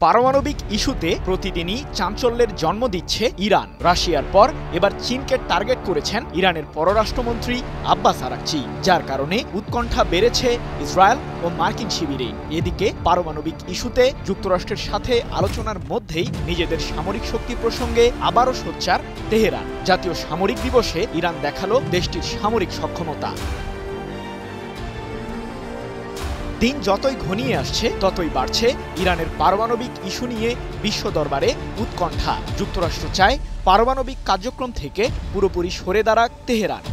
পারমাণবিক ইস্যুতে প্রতিদিনই চাঞ্চল্যের জন্ম দিচ্ছে ইরান। রাশিয়ার পর এবার চীনকে টার্গেট করেছেন ইরানের পররাষ্ট্রমন্ত্রী আব্বাস আরাকচি, যার কারণে উৎকণ্ঠা বেড়েছে ইসরায়েল ও মার্কিন শিবিরে। এদিকে পারমাণবিক ইস্যুতে যুক্তরাষ্ট্রের সাথে আলোচনার মধ্যেই নিজেদের সামরিক শক্তি প্রসঙ্গে আবারও সোচ্চার তেহরান। জাতীয় সামরিক দিবসে ইরান দেখালো দেশটির সামরিক সক্ষমতা। দিন যতই ঘনিয়ে আসছে ততই বাড়ছে ইরানের পারমাণবিক ইস্যু নিয়ে বিশ্ব দরবারে উৎকণ্ঠা। যুক্তরাষ্ট্র চায় পারমাণবিক কার্যক্রম থেকে পুরোপুরি সরে দাঁড়াক তেহরান।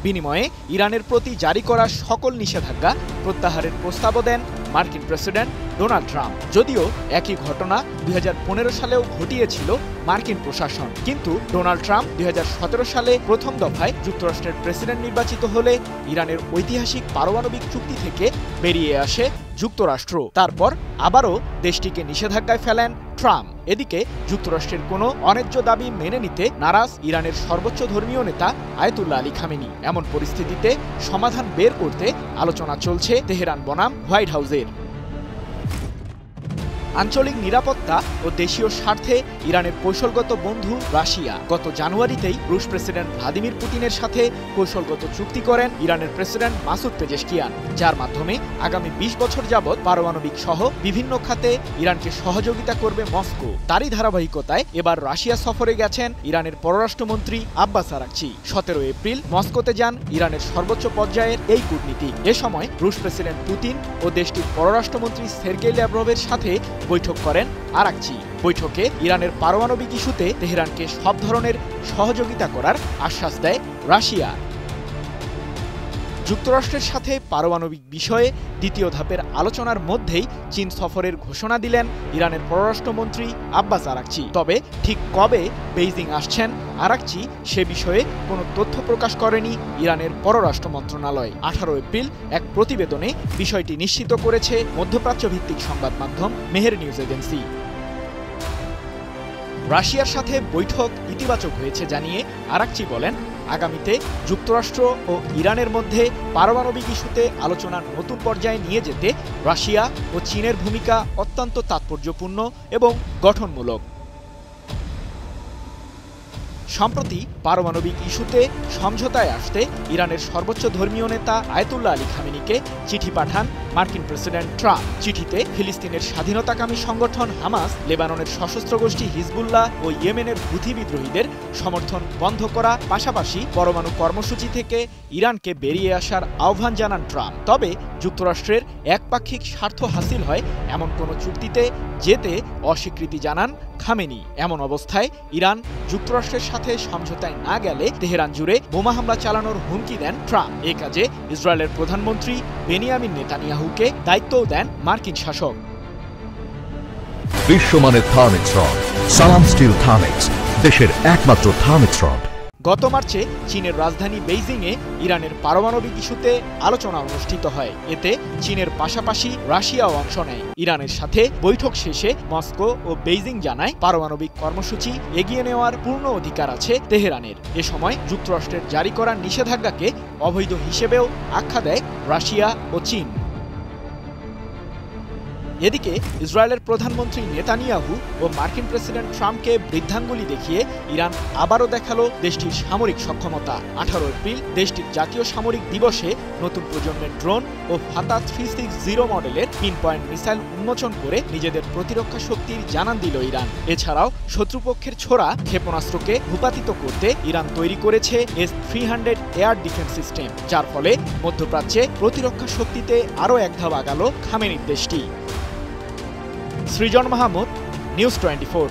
বিনিময়ে ইরানের প্রতি জারি করা সকল নিষেধাজ্ঞা প্রত্যাহারের প্রস্তাবও দেন মার্কিন প্রেসিডেন্ট ডোনাল্ড ট্রাম্প। যদিও একই ঘটনা 2015 সালেও ঘটিয়েছিল মার্কিন প্রশাসন, কিন্তু ডোনাল্ড ট্রাম্প 2017 সালে প্রথম দফায় যুক্তরাষ্ট্রের প্রেসিডেন্ট নির্বাচিত হলে ইরানের ঐতিহাসিক পারমাণবিক চুক্তি থেকে বেরিয়ে আসে যুক্তরাষ্ট্র। তারপর আবারও দেশটিকে নিষেধাজ্ঞায় ফেলেন ট্রাম্প। এদিকে যুক্তরাষ্ট্রের কোনো অন্যায্য দাবি মেনে নিতে নারাজ ইরানের সর্বোচ্চ ধর্মীয় নেতা আয়াতুল্লাহ আলী খামেনি। এমন পরিস্থিতিতে সমাধান বের করতে আলোচনা চলছে তেহরান বনাম হোয়াইট হাউসের। আঞ্চলিক নিরাপত্তা ও দেশীয় স্বার্থে ইরানের কৌশলগত বন্ধু রাশিয়া গত জানুয়ারিতেই রুশ প্রেসিডেন্ট ভ্লাদিমির পুতিনের সাথে কৌশলগত চুক্তি করেন ইরানের প্রেসিডেন্ট মাসুদ পেজেশকিয়ান, যার মাধ্যমে আগামী 20 বছর যাবৎ পারমাণবিক সহ বিভিন্ন খাতে ইরানকে সহযোগিতা করবে মস্কো। তারই ধারাবাহিকতায় এবার রাশিয়া সফরে গেছেন ইরানের পররাষ্ট্রমন্ত্রী আব্বাস আরাকচি। 17 এপ্রিল মস্কোতে যান ইরানের সর্বোচ্চ পর্যায়ের এই কূটনীতিক। এ সময় রুশ প্রেসিডেন্ট পুতিন ও দেশটির পররাষ্ট্রমন্ত্রী সের্গেই ল্যাভরভের সাথে বৈঠক করেন আরাকচি। বৈঠকে ইরানের পারমাণবিক ইস্যুতে তেহরানকে সব ধরনের সহযোগিতা করার আশ্বাস দেয় রাশিয়া। যুক্তরাষ্ট্রের সাথে পারমাণবিক বিষয়ে দ্বিতীয় ধাপের আলোচনার মধ্যেই চীন সফরের ঘোষণা দিলেন ইরানের পররাষ্ট্রমন্ত্রী আব্বাস আরাকচি। তবে ঠিক কবে বেইজিং আসছেন আরাকচি সে বিষয়ে কোনো তথ্য প্রকাশ করেনি ইরানের পররাষ্ট্র মন্ত্রণালয়। 18 এপ্রিল এক প্রতিবেদনে বিষয়টি নিশ্চিত করেছে মধ্যপ্রাচ্য ভিত্তিক সংবাদ মাধ্যম মেহের নিউজ এজেন্সি। রাশিয়ার সাথে বৈঠক ইতিবাচক হয়েছে জানিয়ে আরাকচি বলেন, আগামীতে যুক্তরাষ্ট্র ও ইরানের মধ্যে পারমাণবিক ইস্যুতে আলোচনার নতুন পর্যায়ে নিয়ে যেতে রাশিয়া ও চীনের ভূমিকা অত্যন্ত তাৎপর্যপূর্ণ এবং গঠনমূলক। সম্প্রতি পারমাণবিক ইস্যুতে সমঝোতায় আসতে ইরানের সর্বোচ্চ ধর্মীয় নেতা আয়াতুল্লাহ আলী খামেনিকে চিঠি পাঠান মার্কিন প্রেসিডেন্ট ট্রাম্প। চিঠিতে ফিলিস্তিনের স্বাধীনতাকামী সংগঠন হামাস, লেবাননের সশস্ত্র গোষ্ঠী হিজবুল্লাহ ও ইয়েমেনের হুথি বিদ্রোহীদের সমর্থন বন্ধ করা, পাশাপাশি পরমাণু কর্মসূচি থেকে ইরানকে বেরিয়ে আসার আহ্বান জানান ট্রাম্প। তবে যুক্তরাষ্ট্রের একপাক্ষিক স্বার্থ হাসিল হয় এমন কোনো চুক্তিতে যেতে অস্বীকৃতি জানান খামেনি। এমন অবস্থায় ইরান যুক্তরাষ্ট্রের সাথে সমঝোতায় না গেলে তেহরান জুড়ে বোমা হামলা চালানোর হুমকি দেন ট্রাম্প। এ কাজে ইসরায়েলের প্রধানমন্ত্রী বেনিয়ামিন নেতানিয়াহুকে দায়িত্বও দেন মার্কিন শাসক। বিশ্বমানের থার্মিক্স রড, সালাম স্টিল থার্মিক্স, দেশের একমাত্র থার্মিক্স রড। গত মার্চে চীনের রাজধানী বেইজিংয়ে ইরানের পারমাণবিক ইস্যুতে আলোচনা অনুষ্ঠিত হয়। এতে চীনের পাশাপাশি রাশিয়াও অংশ নেয়। ইরানের সাথে বৈঠক শেষে মস্কো ও বেইজিং জানায় পারমাণবিক কর্মসূচি এগিয়ে নেওয়ার পূর্ণ অধিকার আছে তেহরানের। এ সময় যুক্তরাষ্ট্রের জারি করা নিষেধাজ্ঞাকে অবৈধ হিসেবেও আখ্যা দেয় রাশিয়া ও চীন। এদিকে ইসরায়েলের প্রধানমন্ত্রী নেতানিয়াহু ও মার্কিন প্রেসিডেন্ট ট্রাম্পকে বৃদ্ধাঙ্গুলি দেখিয়ে ইরান আবারও দেখালো দেশটির সামরিক সক্ষমতা। 18 এপ্রিল দেশটির জাতীয় সামরিক দিবসে নতুন প্রজন্মের ড্রোন ও ফাতা 360 মডেলের পিন পয়েন্ট মিসাইল উন্মোচন করে নিজেদের প্রতিরক্ষা শক্তির জানান দিল ইরান। এছাড়াও শত্রুপক্ষের ছোড়া ক্ষেপণাস্ত্রকে ভূপাতিত করতে ইরান তৈরি করেছে S-300 এয়ার ডিফেন্স সিস্টেম, যার ফলে মধ্যপ্রাচ্যে প্রতিরক্ষা শক্তিতে আরও এক ধাপ আগালো খামেনির দেশটি। সৃজন মাহমুদ, নিউজ 24।